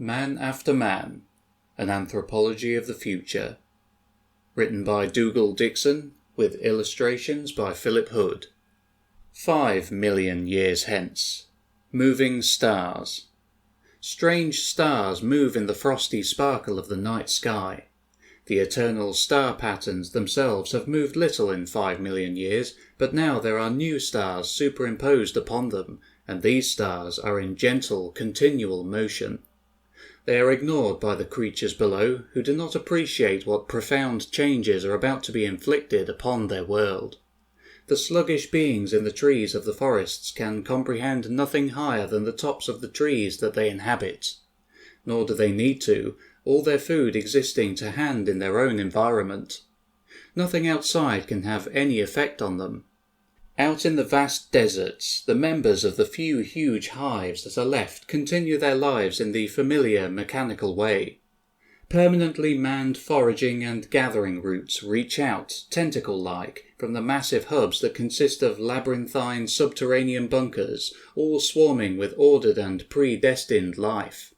Man After Man, An Anthropology of the Future. Written by Dougal Dixon, with illustrations by Philip Hood. 5 million years hence. Moving stars. Strange stars move in the frosty sparkle of the night sky. The eternal star patterns themselves have moved little in 5 million years, but now there are new stars superimposed upon them, and these stars are in gentle, continual motion. They are ignored by the creatures below, who do not appreciate what profound changes are about to be inflicted upon their world. The sluggish beings in the trees of the forests can comprehend nothing higher than the tops of the trees that they inhabit. Nor do they need to, all their food existing to hand in their own environment. Nothing outside can have any effect on them. Out in the vast deserts, the members of the few huge hives that are left continue their lives in the familiar mechanical way. Permanently manned foraging and gathering routes reach out, tentacle-like, from the massive hubs that consist of labyrinthine subterranean bunkers, all swarming with ordered and predestined life.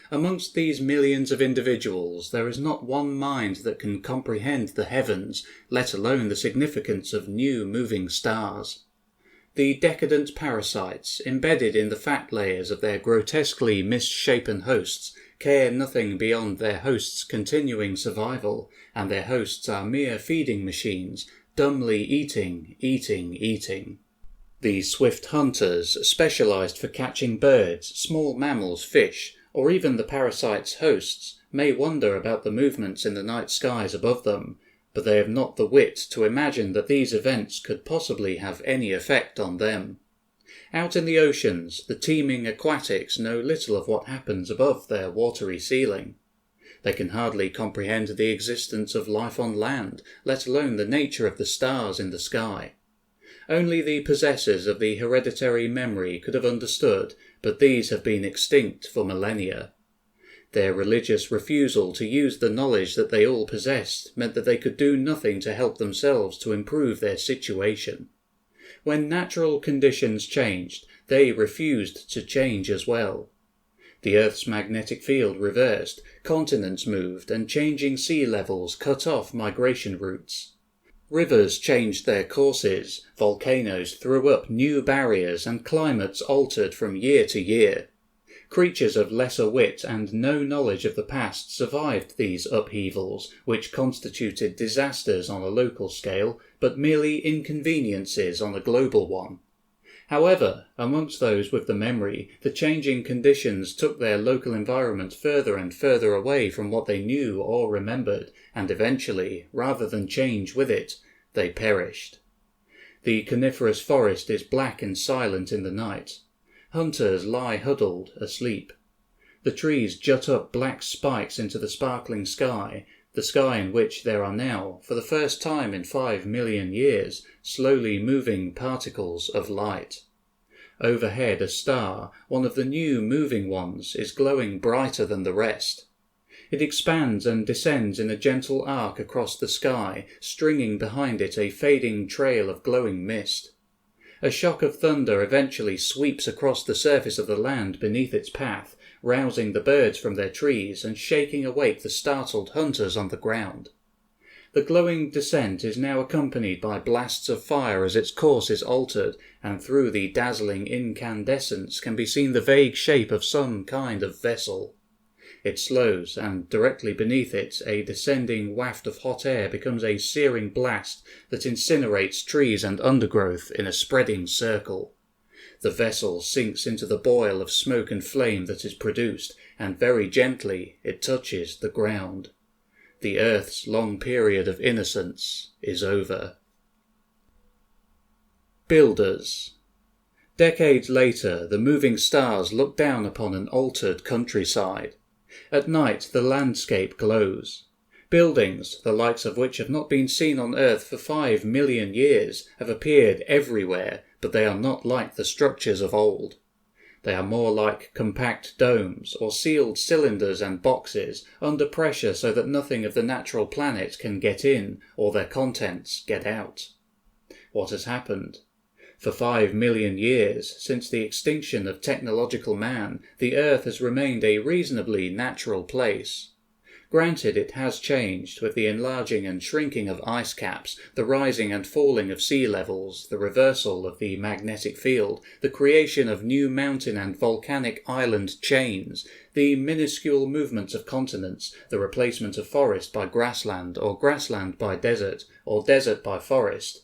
Amongst these millions of individuals there is not one mind that can comprehend the heavens, let alone the significance of new moving stars. The decadent parasites, embedded in the fat layers of their grotesquely misshapen hosts, care nothing beyond their hosts' continuing survival, and their hosts are mere feeding machines, dumbly eating. The swift hunters, specialized for catching birds, small mammals, fish, or even the parasites' hosts, may wonder about the movements in the night skies above them, but they have not the wit to imagine that these events could possibly have any effect on them. Out in the oceans, the teeming aquatics know little of what happens above their watery ceiling. They can hardly comprehend the existence of life on land, let alone the nature of the stars in the sky. Only the possessors of the hereditary memory could have understood, but these have been extinct for millennia. Their religious refusal to use the knowledge that they all possessed meant that they could do nothing to help themselves to improve their situation. When natural conditions changed, they refused to change as well. The Earth's magnetic field reversed, continents moved, and changing sea levels cut off migration routes. Rivers changed their courses, volcanoes threw up new barriers, and climates altered from year to year. Creatures of lesser wit and no knowledge of the past survived these upheavals, which constituted disasters on a local scale, but merely inconveniences on a global one. However, amongst those with the memory, the changing conditions took their local environment further and further away from what they knew or remembered, and eventually, rather than change with it, they perished. The coniferous forest is black and silent in the night. Hunters lie huddled, asleep. The trees jut up black spikes into the sparkling sky, the sky in which there are now, for the first time in 5 million years, slowly moving particles of light. Overhead a star, one of the new moving ones, is glowing brighter than the rest. It expands and descends in a gentle arc across the sky, stringing behind it a fading trail of glowing mist. A shock of thunder eventually sweeps across the surface of the land beneath its path, rousing the birds from their trees and shaking awake the startled hunters on the ground. The glowing descent is now accompanied by blasts of fire as its course is altered, and through the dazzling incandescence can be seen the vague shape of some kind of vessel. It slows, and directly beneath it a descending waft of hot air becomes a searing blast that incinerates trees and undergrowth in a spreading circle. The vessel sinks into the boil of smoke and flame that is produced, and very gently it touches the ground. The Earth's long period of innocence is over. Builders. Decades later, the moving stars look down upon an altered countryside. At night the landscape glows. Buildings, the likes of which have not been seen on Earth for 5 million years, have appeared everywhere, but they are not like the structures of old. They are more like compact domes, or sealed cylinders and boxes, under pressure so that nothing of the natural planet can get in, or their contents get out. What has happened? For 5 million years, since the extinction of technological man, the Earth has remained a reasonably natural place. Granted, it has changed, with the enlarging and shrinking of ice caps, the rising and falling of sea levels, the reversal of the magnetic field, the creation of new mountain and volcanic island chains, the minuscule movements of continents, the replacement of forest by grassland, or grassland by desert, or desert by forest.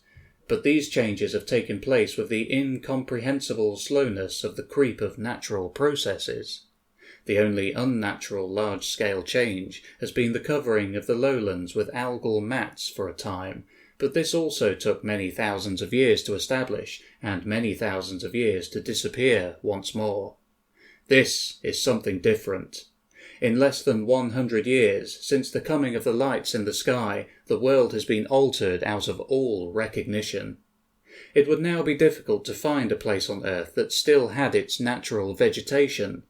But these changes have taken place with the incomprehensible slowness of the creep of natural processes. The only unnatural large-scale change has been the covering of the lowlands with algal mats for a time, but this also took many thousands of years to establish, and many thousands of years to disappear once more. This is something different. In less than 100 years, since the coming of the lights in the sky, the world has been altered out of all recognition. It would now be difficult to find a place on Earth that still had its natural vegetation.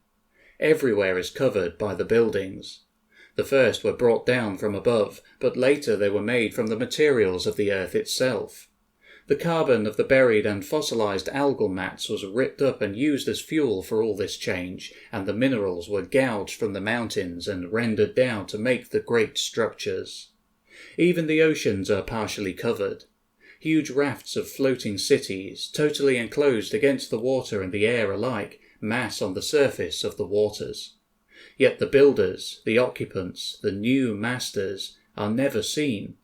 Everywhere is covered by the buildings. The first were brought down from above, but later they were made from the materials of the Earth itself. The carbon of the buried and fossilized algal mats was ripped up and used as fuel for all this change, and the minerals were gouged from the mountains and rendered down to make the great structures. Even the oceans are partially covered. Huge rafts of floating cities, totally enclosed against the water and the air alike, mass on the surface of the waters. Yet the builders, the occupants, the new masters, are never seen.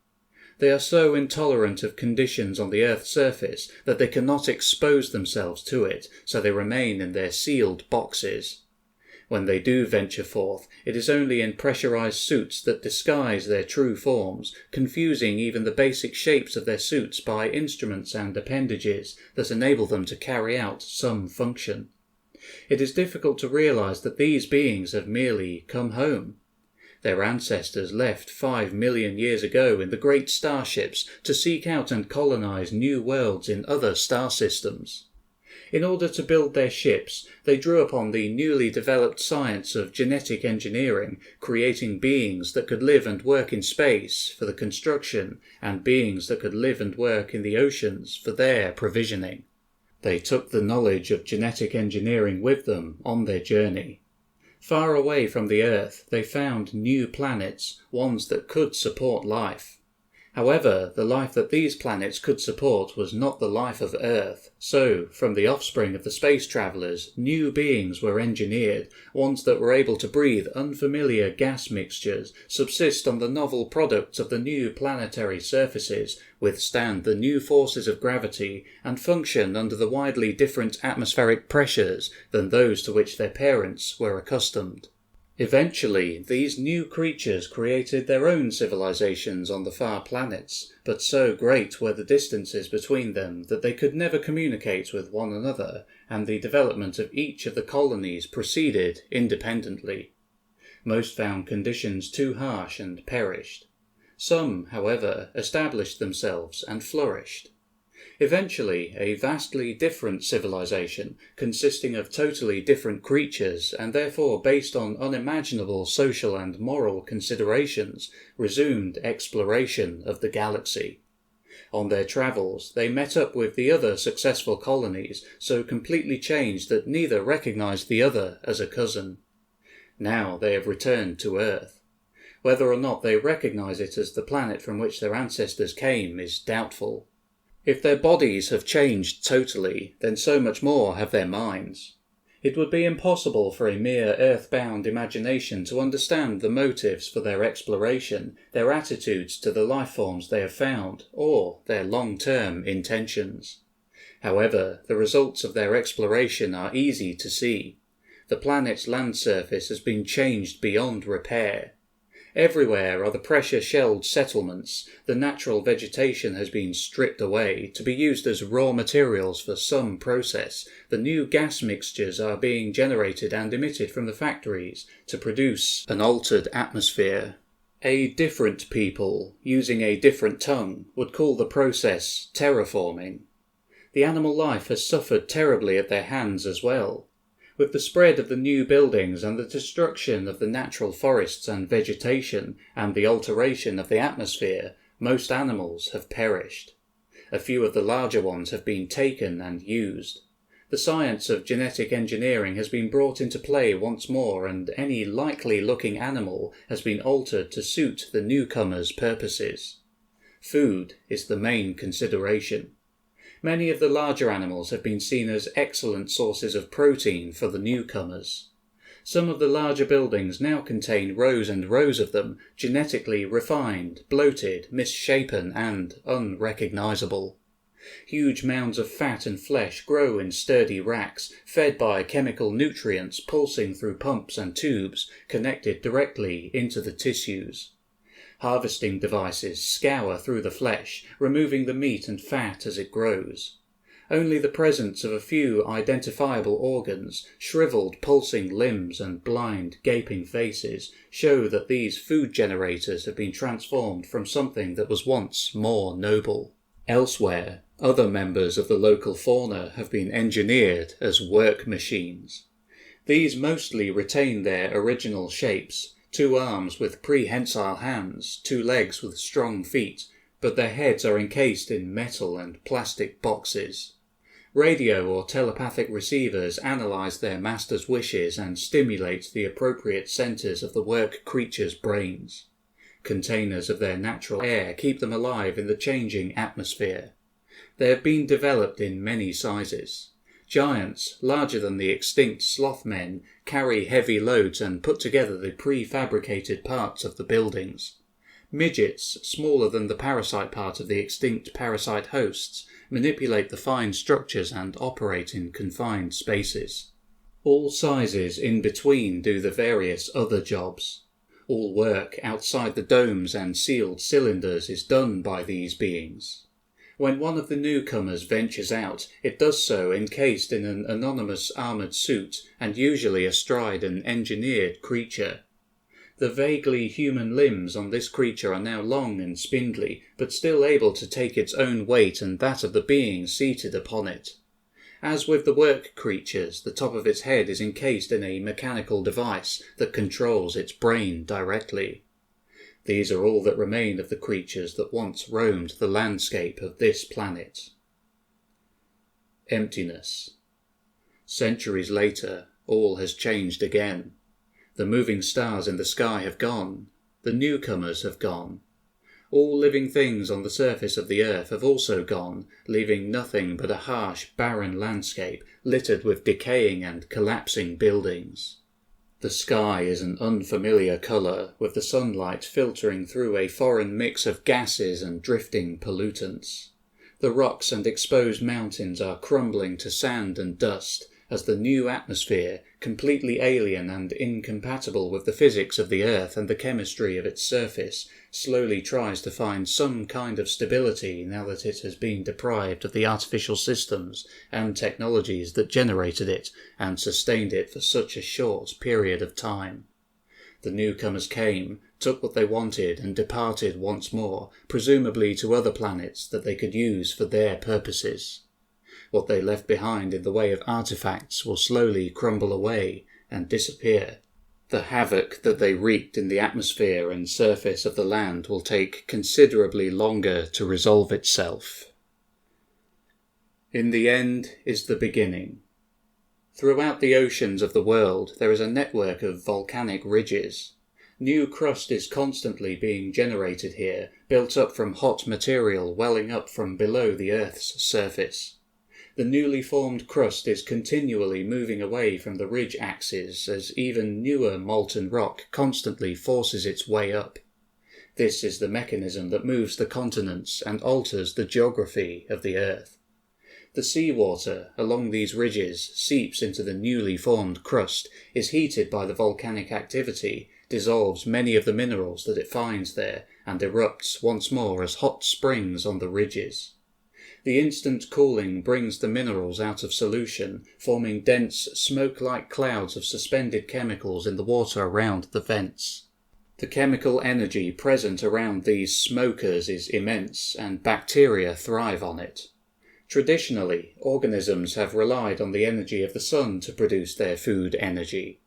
They are so intolerant of conditions on the Earth's surface that they cannot expose themselves to it, so they remain in their sealed boxes. When they do venture forth, it is only in pressurized suits that disguise their true forms, confusing even the basic shapes of their suits by instruments and appendages that enable them to carry out some function. It is difficult to realize that these beings have merely come home. Their ancestors left 5 million years ago in the great starships to seek out and colonize new worlds in other star systems. In order to build their ships, they drew upon the newly developed science of genetic engineering, creating beings that could live and work in space for the construction, and beings that could live and work in the oceans for their provisioning. They took the knowledge of genetic engineering with them on their journey. Far away from the Earth, they found new planets, ones that could support life. However, the life that these planets could support was not the life of Earth, so, from the offspring of the space travellers, new beings were engineered, ones that were able to breathe unfamiliar gas mixtures, subsist on the novel products of the new planetary surfaces, withstand the new forces of gravity, and function under the widely different atmospheric pressures than those to which their parents were accustomed. Eventually, these new creatures created their own civilizations on the far planets, but so great were the distances between them that they could never communicate with one another, and the development of each of the colonies proceeded independently. Most found conditions too harsh and perished. Some, however, established themselves and flourished. Eventually, a vastly different civilization, consisting of totally different creatures and therefore based on unimaginable social and moral considerations, resumed exploration of the galaxy. On their travels, they met up with the other successful colonies, so completely changed that neither recognized the other as a cousin. Now they have returned to Earth. Whether or not they recognize it as the planet from which their ancestors came is doubtful. If their bodies have changed totally, then so much more have their minds. It would be impossible for a mere earth-bound imagination to understand the motives for their exploration, their attitudes to the life forms they have found, or their long-term intentions. However, the results of their exploration are easy to see. The planet's land surface has been changed beyond repair. Everywhere are the pressure-shelled settlements. The natural vegetation has been stripped away to be used as raw materials for some process. The new gas mixtures are being generated and emitted from the factories to produce an altered atmosphere. A different people, using a different tongue, would call the process terraforming. The animal life has suffered terribly at their hands as well. With the spread of the new buildings and the destruction of the natural forests and vegetation and the alteration of the atmosphere, most animals have perished. A few of the larger ones have been taken and used. The science of genetic engineering has been brought into play once more, and any likely-looking animal has been altered to suit the newcomers' purposes. Food is the main consideration. Many of the larger animals have been seen as excellent sources of protein for the newcomers. Some of the larger buildings now contain rows and rows of them, genetically refined, bloated, misshapen, and unrecognizable. Huge mounds of fat and flesh grow in sturdy racks, fed by chemical nutrients pulsing through pumps and tubes connected directly into the tissues. Harvesting devices scour through the flesh, removing the meat and fat as it grows. Only the presence of a few identifiable organs, shriveled pulsing limbs and blind gaping faces show that these food generators have been transformed from something that was once more noble. Elsewhere, other members of the local fauna have been engineered as work machines. These mostly retain their original shapes, 2 arms with prehensile hands, 2 legs with strong feet, but their heads are encased in metal and plastic boxes. Radio or telepathic receivers analyze their master's wishes and stimulate the appropriate centers of the work creatures' brains. Containers of their natural air keep them alive in the changing atmosphere. They have been developed in many sizes. Giants, larger than the extinct sloth men, carry heavy loads and put together the prefabricated parts of the buildings. Midgets, smaller than the parasite part of the extinct parasite hosts, manipulate the fine structures and operate in confined spaces. All sizes in between do the various other jobs. All work outside the domes and sealed cylinders is done by these beings. When one of the newcomers ventures out, it does so encased in an anonymous armoured suit and usually astride an engineered creature. The vaguely human limbs on this creature are now long and spindly, but still able to take its own weight and that of the being seated upon it. As with the work creatures, the top of its head is encased in a mechanical device that controls its brain directly. These are all that remain of the creatures that once roamed the landscape of this planet. Emptiness. Centuries later, all has changed again. The moving stars in the sky have gone. The newcomers have gone. All living things on the surface of the earth have also gone, leaving nothing but a harsh, barren landscape littered with decaying and collapsing buildings. The sky is an unfamiliar colour, with the sunlight filtering through a foreign mix of gases and drifting pollutants. The rocks and exposed mountains are crumbling to sand and dust, as the new atmosphere, completely alien and incompatible with the physics of the Earth and the chemistry of its surface, slowly tries to find some kind of stability now that it has been deprived of the artificial systems and technologies that generated it and sustained it for such a short period of time. The newcomers came, took what they wanted and departed once more, presumably to other planets that they could use for their purposes. What they left behind in the way of artifacts will slowly crumble away and disappear. The havoc that they wreaked in the atmosphere and surface of the land will take considerably longer to resolve itself. In the end is the beginning. Throughout the oceans of the world there is a network of volcanic ridges. New crust is constantly being generated here, built up from hot material welling up from below the Earth's surface. The newly formed crust is continually moving away from the ridge axes as even newer molten rock constantly forces its way up. This is the mechanism that moves the continents and alters the geography of the Earth. The seawater along these ridges seeps into the newly formed crust, is heated by the volcanic activity, dissolves many of the minerals that it finds there, and erupts once more as hot springs on the ridges. The instant cooling brings the minerals out of solution, forming dense, smoke-like clouds of suspended chemicals in the water around the vents. The chemical energy present around these smokers is immense, and bacteria thrive on it. Traditionally, organisms have relied on the energy of the sun to produce their food energy.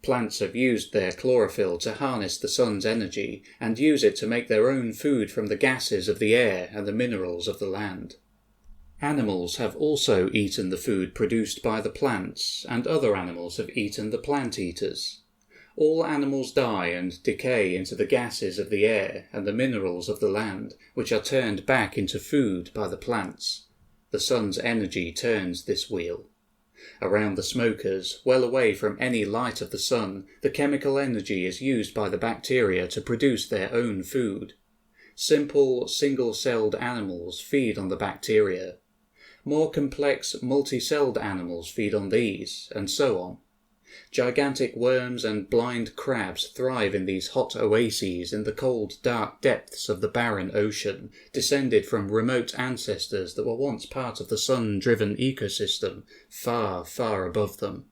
Plants have used their chlorophyll to harness the sun's energy, and use it to make their own food from the gases of the air and the minerals of the land. Animals have also eaten the food produced by the plants, and other animals have eaten the plant eaters. All animals die and decay into the gases of the air and the minerals of the land, which are turned back into food by the plants. The sun's energy turns this wheel. Around the smokers, well away from any light of the sun, the chemical energy is used by the bacteria to produce their own food. Simple, single-celled animals feed on the bacteria. More complex, multi-celled animals feed on these, and so on. Gigantic worms and blind crabs thrive in these hot oases in the cold, dark depths of the barren ocean, descended from remote ancestors that were once part of the sun-driven ecosystem, far, far above them.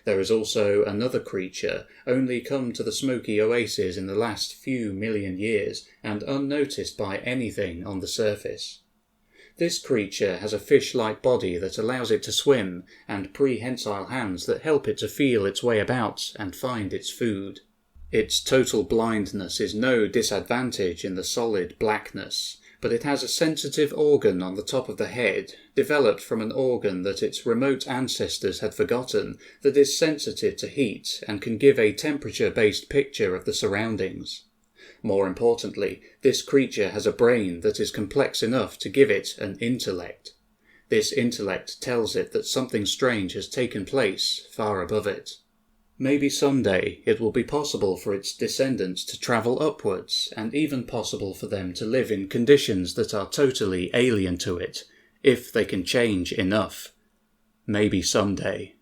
There is also another creature, only come to the smoky oases in the last few million years, and unnoticed by anything on the surface. This creature has a fish-like body that allows it to swim, and prehensile hands that help it to feel its way about and find its food. Its total blindness is no disadvantage in the solid blackness, but it has a sensitive organ on the top of the head, developed from an organ that its remote ancestors had forgotten, that is sensitive to heat and can give a temperature-based picture of the surroundings. More importantly, this creature has a brain that is complex enough to give it an intellect. This intellect tells it that something strange has taken place far above it. Maybe someday it will be possible for its descendants to travel upwards, and even possible for them to live in conditions that are totally alien to it, if they can change enough. Maybe someday.